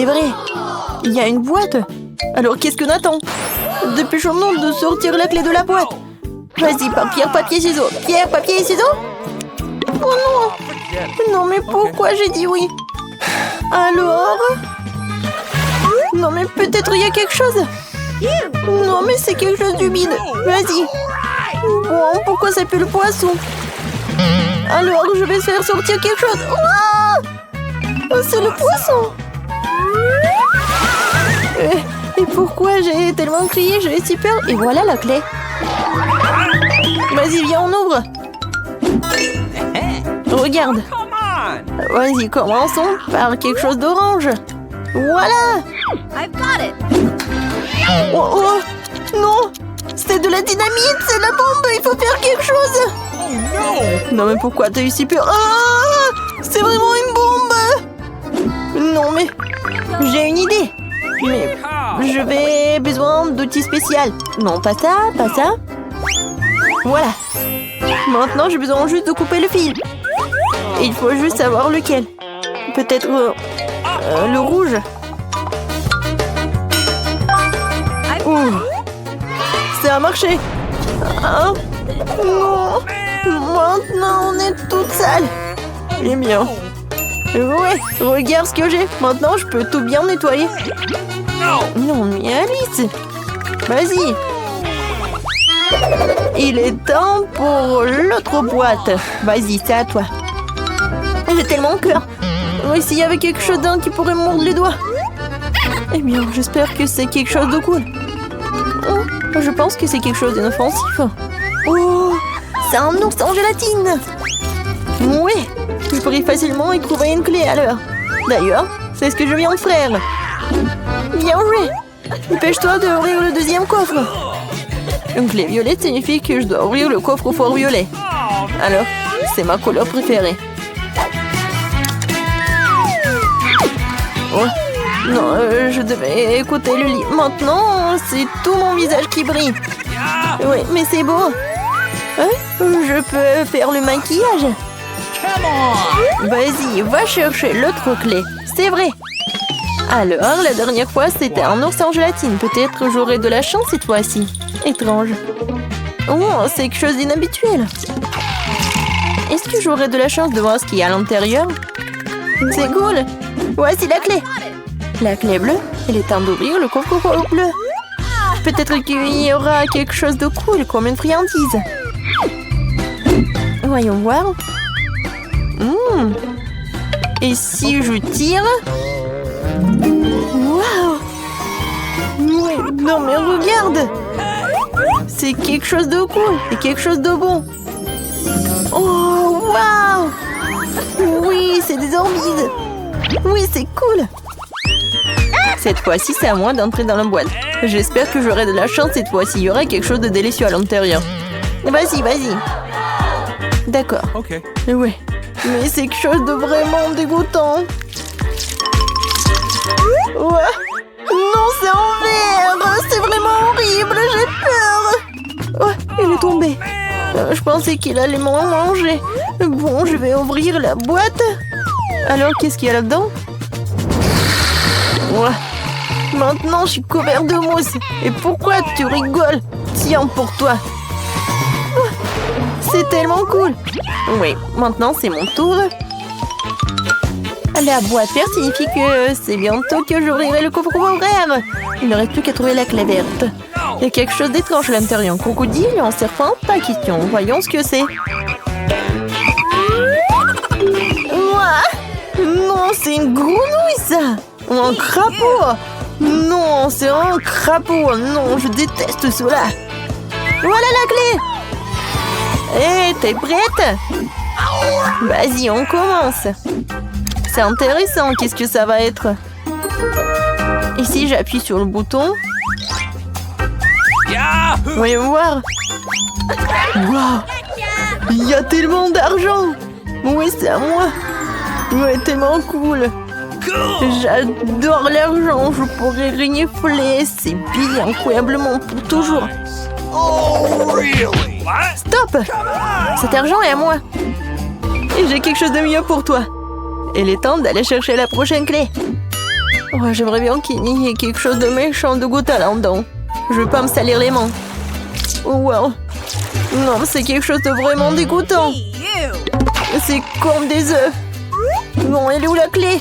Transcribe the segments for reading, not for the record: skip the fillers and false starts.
c'est vrai. Il y a une boîte. Alors qu'est-ce qu'on attend? Dépêchons-nous de sortir la clé de la boîte. Vas-y, pierre, papier, ciseaux. Pierre, papier, ciseaux. Oh non. Non, mais pourquoi j'ai dit oui? Alors? Non, mais peut-être il y a quelque chose. Non, mais c'est quelque chose d'humide. Vas-y. Bon, pourquoi ça pue le poisson? Alors, je vais faire sortir quelque chose. Oh, c'est le poisson. Et pourquoi j'ai tellement crié? J'avais si peur. Et voilà la clé. Vas-y, viens, on ouvre. Regarde. Vas-y, commençons par quelque chose d'orange. Voilà. Oh, oh, non. C'est de la dynamite, c'est la bombe. Il faut faire quelque chose. Non, mais pourquoi t'as eu si peur? Ah, c'est vraiment une bombe. Non, mais j'ai une idée. Mais je vais besoin d'outils spéciaux. Non, pas ça, pas ça. Voilà. Maintenant, j'ai besoin juste de couper le fil. Il faut juste savoir lequel. Peut-être le rouge. Ouh. Ça a marché. Ah, non. Maintenant, on est toute sale. Eh bien. Ouais, regarde ce que j'ai. Maintenant, je peux tout bien nettoyer. Non, mais Alice. Vas-y. Il est temps pour l'autre boîte. Vas-y, c'est à toi. J'ai tellement peur. S'il y avait quelque chose d'un qui pourrait me mordre les doigts. Eh bien, j'espère que c'est quelque chose de cool. Oh, je pense que c'est quelque chose d'inoffensif. Oh, c'est un ours en gélatine. Oui, je pourrais facilement y trouver une clé à l'heure. D'ailleurs, c'est ce que je viens de faire. Bien joué. Dépêche-toi d'ouvrir le deuxième coffre. Une clé violette signifie que je dois ouvrir le coffre-fort violet. Alors, c'est ma couleur préférée. Oh, non, je devais écouter le livre. Maintenant, c'est tout mon visage qui brille. Oui, mais c'est beau. Je peux faire le maquillage. Vas-y, va chercher l'autre clé. C'est vrai. Alors, la dernière fois, c'était un ours en gélatine. Peut-être j'aurai de la chance cette fois-ci. Étrange. Oh, c'est quelque chose d'inhabituel. Est-ce que j'aurai de la chance de voir ce qu'il y a à l'intérieur? C'est cool. Voici la clé. La clé bleue. Il est temps d'ouvrir le coffre-fort bleu. Peut-être qu'il y aura quelque chose de cool, comme une friandise. Voyons voir. Et si je tire? Waouh! Oui, non mais regarde! C'est quelque chose de cool et quelque chose de bon. Oh, waouh! Oui, c'est des orbides. Oui, c'est cool. Cette fois-ci, c'est à moi d'entrer dans la boîte. J'espère que j'aurai de la chance cette fois-ci. Il y aura quelque chose de délicieux à l'intérieur. Vas-y, vas-y. D'accord. Ok. Oui. Mais c'est quelque chose de vraiment dégoûtant. Ouais. Non, c'est en verre. C'est vraiment horrible. J'ai peur. Ouais, il est tombé. Je pensais qu'il allait m'en manger. Bon, je vais ouvrir la boîte. Alors, qu'est-ce qu'il y a là-dedans? Ouais. Maintenant, je suis couvert de mousse. Et pourquoi tu rigoles? Tiens, pour toi. C'est tellement cool. Oui, maintenant, c'est mon tour. La boîte verte signifie que c'est bientôt que j'ouvrirai le coffre-fort vert. Il ne reste plus qu'à trouver la clé verte. Il y a quelque chose d'étrange à l'intérieur. Un crocodile, un serpent, pas question. Voyons ce que c'est. Non, c'est une grenouille, ça. Ou un crapaud. Non, c'est un crapaud. Non, je déteste cela. Voilà la clé. Hé, t'es prête? Vas-y, on commence. C'est intéressant, qu'est-ce que ça va être? Ici, j'appuie sur le bouton. Voyons voir. Waouh! Il y a tellement d'argent! Oui, c'est à moi. Ouais, tellement cool. J'adore l'argent, je pourrais renifler. C'est bien, incroyablement, pour toujours. Stop! Cet argent est à moi. Et j'ai quelque chose de mieux pour toi. Il est temps d'aller chercher la prochaine clé. Oh, j'aimerais bien qu'il y ait quelque chose de méchant de goût là-dedans. Je veux pas me salir les mains. Oh, wow. Non, c'est quelque chose de vraiment dégoûtant. C'est comme des œufs. Bon, elle est où la clé?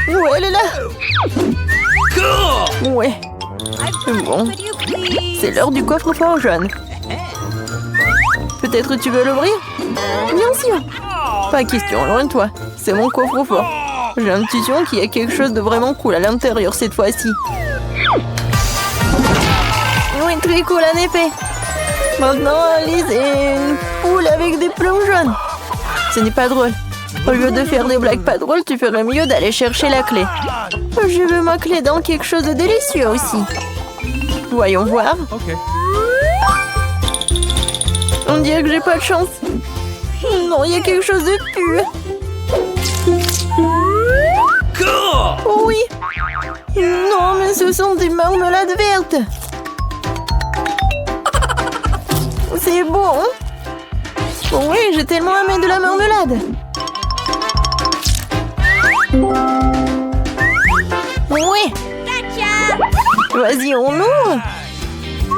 Ouais, elle est là. Ouais. Bon. C'est l'heure du coffre-fort jaune. Peut-être tu veux l'ouvrir? Bien sûr. Pas question, loin de toi. C'est mon coffre-fort. J'ai l'intuition qu'il y a quelque chose de vraiment cool à l'intérieur cette fois-ci. Oui, très cool en effet. Maintenant, Alice est une poule avec des plumes jaunes. Ce n'est pas drôle. Au lieu de faire des blagues pas drôles, tu ferais mieux d'aller chercher la clé. Je veux ma clé dans quelque chose de délicieux aussi. Voyons voir. Okay. On dirait que j'ai pas de chance. Non, il y a quelque chose de pur. Oui. Non, mais ce sont des marmelades vertes. C'est bon. Oui, j'ai tellement aimé de la marmelade. Oui. Vas-y, on ouvre.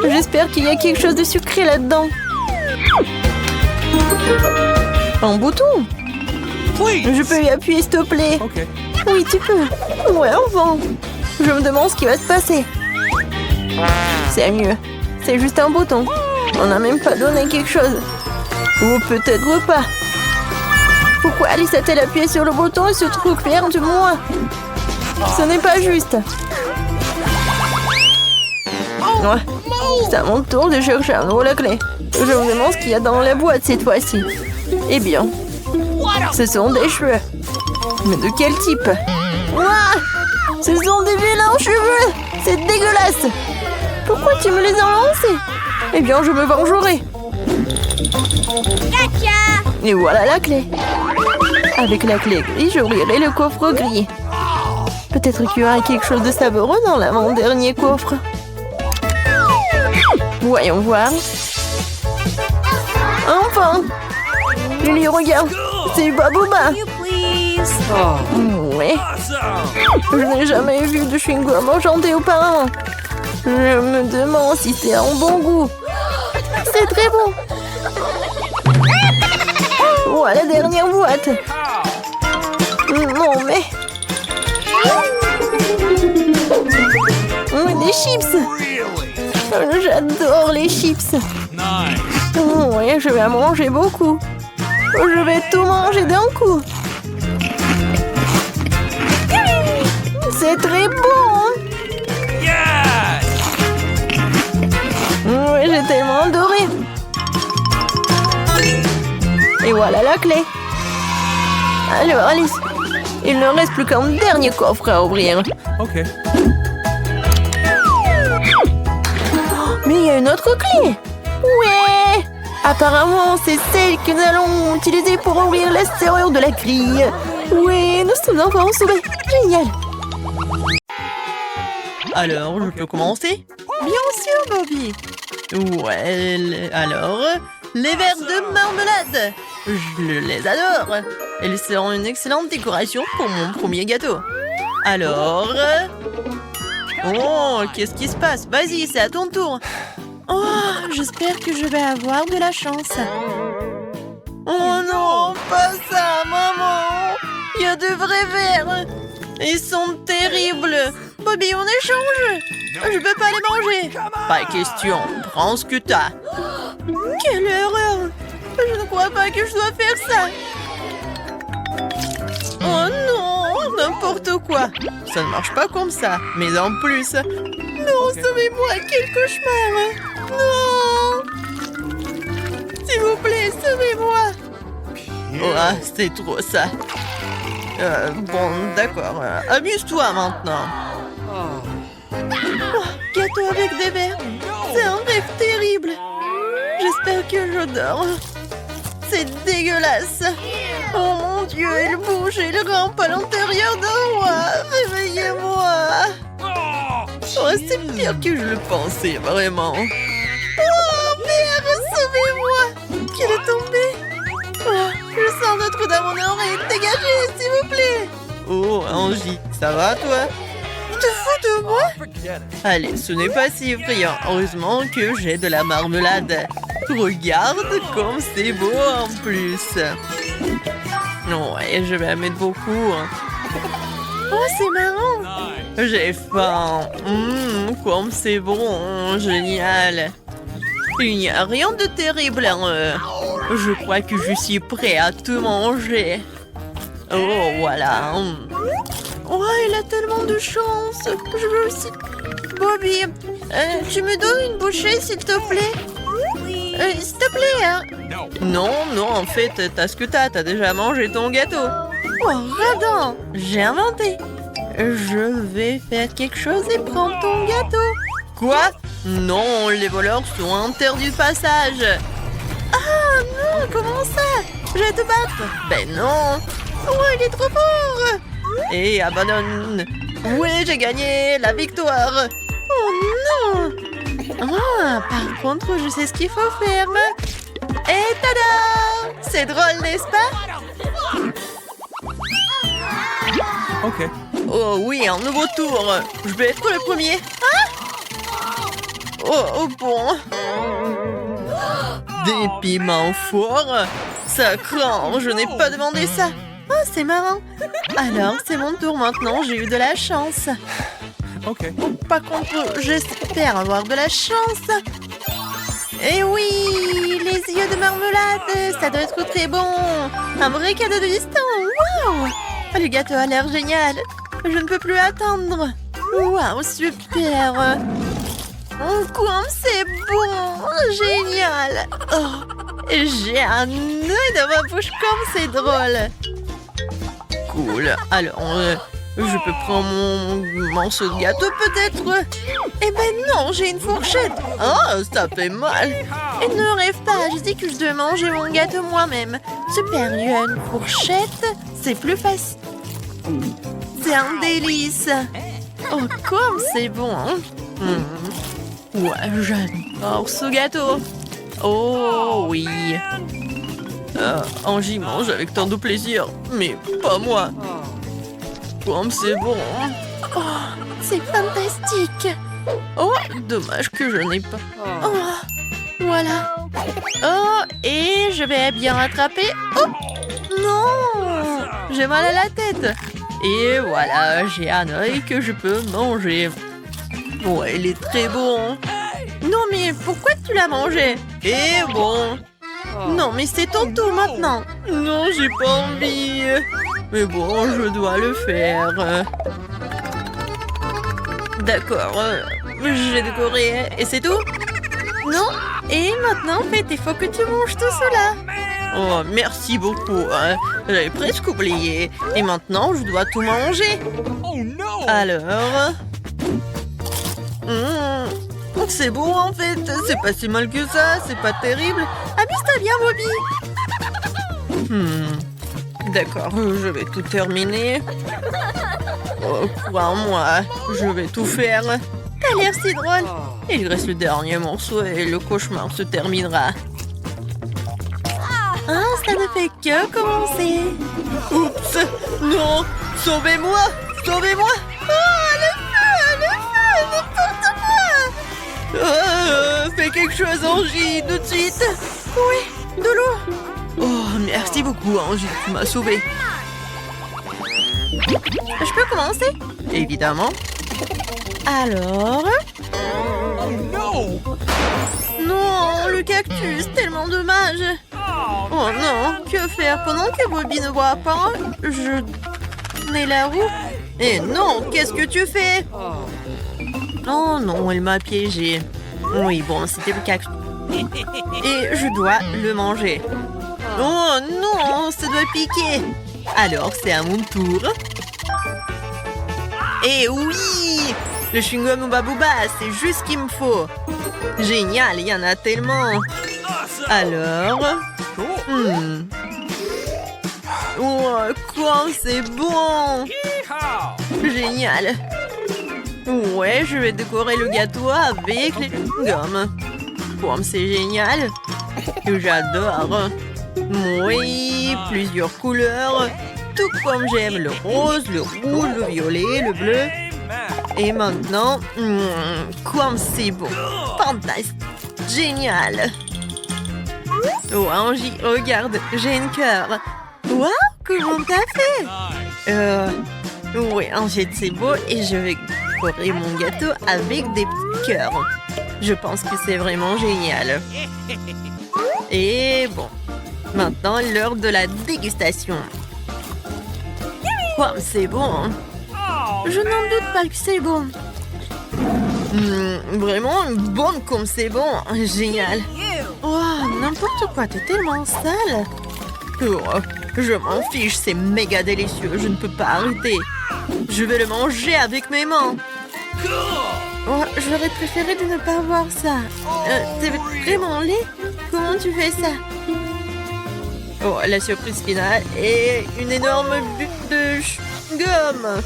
J'espère qu'il y a quelque chose de sucré là-dedans. Un bouton. Je peux y appuyer, s'il te plaît. Okay. Oui, tu peux. Ouais, enfin. Je me demande ce qui va se passer. C'est mieux. C'est juste un bouton. On n'a même pas donné quelque chose. Ou peut-être pas. Pourquoi Alice a-t-elle appuyé sur le bouton et ce truc vert de moi? Ce n'est pas juste. Ouais. C'est à mon tour de chercher à nouveau la clé. Je me demande ce qu'il y a dans la boîte cette fois-ci. Eh bien, ce sont des cheveux. Mais de quel type? Ouah! Ce sont des vilains cheveux! C'est dégueulasse! Pourquoi tu me les as lancés? Eh bien, je me vengerai. Et voilà la clé. Avec la clé grise, j'ouvrirai le coffre gris. Peut-être qu'il y aura quelque chose de savoureux dans l'avant-dernier coffre. Voyons voir. Enfin! Lily, regarde! C'est Baboba! Ouais. Je n'ai jamais vu de chewing-gum enchanté auparavant. Je me demande si c'est un bon goût. C'est très bon. Voilà la dernière boîte. Non mais... Des chips. J'adore les chips. Ouais, je vais en manger beaucoup. Je vais tout manger d'un coup. C'est très bon. Oui, j'ai tellement adoré. Et voilà la clé. Alors, Alice, il ne reste plus qu'un dernier coffre à ouvrir. Ok. Mais il y a une autre clé. Ouais. Apparemment, c'est celle que nous allons utiliser pour ouvrir la serrure de la grille. Oui, nous sommes enfin sauvés. Génial. Alors, je peux commencer? Bien sûr, Bobby. Ouais, alors, les verres de marmelade. Je les adore. Elles seront une excellente décoration pour mon premier gâteau. Alors... Oh, qu'est-ce qui se passe? Vas-y, c'est à ton tour. Oh, j'espère que je vais avoir de la chance. Oh non, pas ça, maman. Il y a de vrais verres. Ils sont terribles. Bobby, on échange. Je peux pas les manger. Pas question, prends ce que t'as. Quelle erreur. Je ne crois pas que je dois faire ça. Oh non, n'importe quoi. Ça ne marche pas comme ça. Mais en plus... Non, sauvez-moi, quel cauchemar. Non. S'il vous plaît, sauvez-moi. Oh, c'est trop ça. Bon, d'accord. Amuse-toi maintenant. Oh, gâteau avec des verres. C'est un rêve terrible. J'espère que je dors. C'est dégueulasse. Oh mon Dieu, il bouge et il rampe à l'intérieur de moi. Réveillez-moi. Oh, c'est pire que je le pensais, vraiment. Oh, merde, sauvez-moi. Qu'il est tombé. Oh, je sens notre dans mon oreille. Dégagez, s'il vous plaît. Oh, Angie, ça va toi? Tu te fous de moi? Allez, ce n'est pas si effrayant. Heureusement que j'ai de la marmelade. Regarde comme c'est beau en plus. Ouais, je vais en mettre beaucoup. Oh, c'est marrant. J'ai faim. Comme c'est bon, génial. Il n'y a rien de terrible. Je crois que je suis prêt à tout manger. Oh, voilà. Oh, il a tellement de chance. Je veux aussi... Bobby, tu me donnes une bouchée, s'il te plaît? S'il te plaît, hein? Non, en fait, t'as ce que t'as déjà mangé ton gâteau. Oh, radin. J'ai inventé. Je vais faire quelque chose et prendre ton gâteau. Quoi? Non, les voleurs sont interdits de passage. Ah non, comment ça? Je vais te battre. Ben non. Oh, il est trop fort. Et abandonne. Oui, j'ai gagné la victoire. Oh non. Ah, par contre, je sais ce qu'il faut faire. Et tada! C'est drôle, n'est-ce pas? Ok. Oh oui, un nouveau tour. Je vais être le premier. Ah! Oh bon. Des piments forts? Ça craint, je n'ai pas demandé ça. Oh, c'est marrant. Alors, c'est mon tour maintenant, j'ai eu de la chance. Ok. Par contre, j'espère avoir de la chance. Et oui, les yeux de marmelade, ça doit être très bon. Un vrai cadeau de distant. Waouh! Le gâteau a l'air génial. Je ne peux plus attendre. Waouh, super. Oh, comme c'est bon. Génial. Oh, j'ai un nœud dans ma bouche comme c'est drôle. Cool. Alors, je peux prendre mon morceau de gâteau peut-être? Eh ben non, j'ai une fourchette. Oh, ça fait mal. Et ne rêve pas, je dis que je dois manger mon gâteau moi-même. Super, il y a une fourchette, c'est plus facile. C'est un délice. Oh, comme c'est bon. Ouais, j'adore ce gâteau. Oh oui. Angie mange avec tant de plaisir, mais pas moi. Comme c'est bon. Oh, c'est fantastique. Oh, dommage que je n'ai pas. Oh, voilà. Oh, et je vais bien rattraper. Oh, non. J'ai mal à la tête. Et voilà, j'ai un œil que je peux manger. Ouais, il est très bon. Non, mais pourquoi tu l'as mangé? Et bon. Non, mais c'est ton tour maintenant. Non, j'ai pas envie. Mais bon, je dois le faire. D'accord, j'ai décoré et c'est tout? Non? Et maintenant, en fait, il faut que tu manges tout cela. Oh, merci beaucoup. J'avais presque oublié. Et maintenant, je dois tout manger. Oh non! Alors... c'est bon en fait. C'est pas si mal que ça. C'est pas terrible. Amuse-toi bien, Bobby. D'accord, je vais tout terminer. Oh, crois-moi, je vais tout faire. T'as l'air si drôle. Il reste le dernier morceau et le cauchemar se terminera. Ah, ça ne fait que commencer. Oups, non, sauvez-moi, sauvez-moi. Oh, le feu, n'importe quoi. Fais quelque chose, Angie, tout de suite. Oui, de l'eau. Oh, merci beaucoup, Angie, tu m'as sauvée. Je peux commencer? Évidemment. Alors... Oh non! Non, le cactus, tellement dommage. Oh non, que faire pendant que Bobby ne boit pas? Je mets la roue. Et non, qu'est-ce que tu fais? Oh non, elle m'a piégé. Oui, bon, c'était le cactus. Et je dois le manger. Oh non, ça doit piquer. Alors, c'est à mon tour. Et oui! Le chewing-gum Ooba Booba, c'est juste ce qu'il me faut. Génial, il y en a tellement. Alors... Oh, quoi, c'est bon! Génial! Ouais, je vais décorer le gâteau avec les chewing-gums. Comme c'est génial! J'adore! Oui, plusieurs couleurs. tout comme j'aime. Le rose, le rouge, le violet, le bleu. Et maintenant, comme c'est beau. Fantastique. Génial. Oh, Angie, regarde, j'ai un cœur. Waouh, comment t'as fait? Oui, Angie, c'est beau et je vais décorer mon gâteau avec des petits cœurs. Je pense que c'est vraiment génial. Et bon, maintenant l'heure de la dégustation. Wow, c'est bon. Hein? Je n'en doute pas que c'est bon. Vraiment bon comme c'est bon. Génial. Oh, n'importe quoi, t'es tellement sale. Oh, je m'en fiche, c'est méga délicieux. Je ne peux pas arrêter. Je vais le manger avec mes mains. Oh, j'aurais préféré de ne pas voir ça. C'est vraiment laid. Comment tu fais ça? Oh, la surprise finale est une énorme butte de gomme.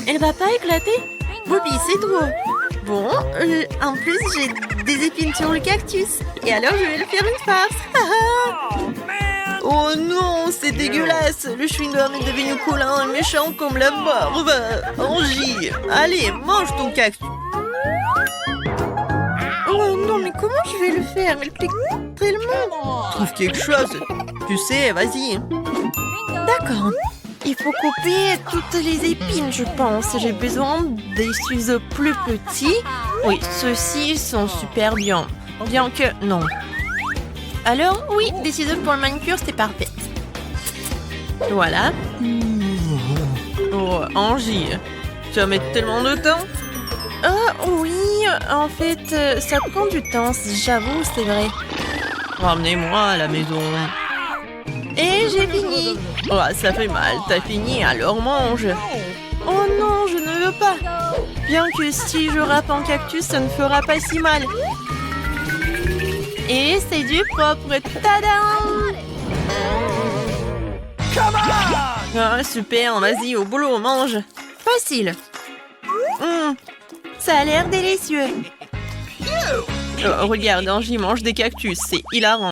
Elle va pas éclater? Bobby, c'est trop. Bon, en plus, j'ai des épines sur le cactus. Et alors, je vais le faire une farce. Oh non, c'est dégueulasse. Le chewing-gum est devenu collant et méchant comme la barbe. Angie, allez, mange ton cactus. Oh non, mais comment je vais le faire? Il pique tellement. Trouve quelque chose. Tu sais, vas-y. D'accord. Il faut couper toutes les épines, je pense. J'ai besoin des ciseaux plus petits. Oui, ceux-ci sont super bien. Bien que... non. Alors, oui, des ciseaux pour le manucure, c'est parfait. Voilà. Oh, Angie, tu vas mettre tellement de temps? Ah, oui, en fait, ça prend du temps, j'avoue, c'est vrai. Ramenez-moi à la maison. Et j'ai fini. Oh, ça fait mal, t'as fini, alors mange. Oh non, je ne veux pas. Bien que si je râpe un cactus, ça ne fera pas si mal. Et c'est du propre. Tadam! Ah, super, vas-y, au boulot, mange. Facile. Ça a l'air délicieux. Oh, regarde, Angie mange des cactus, c'est hilarant.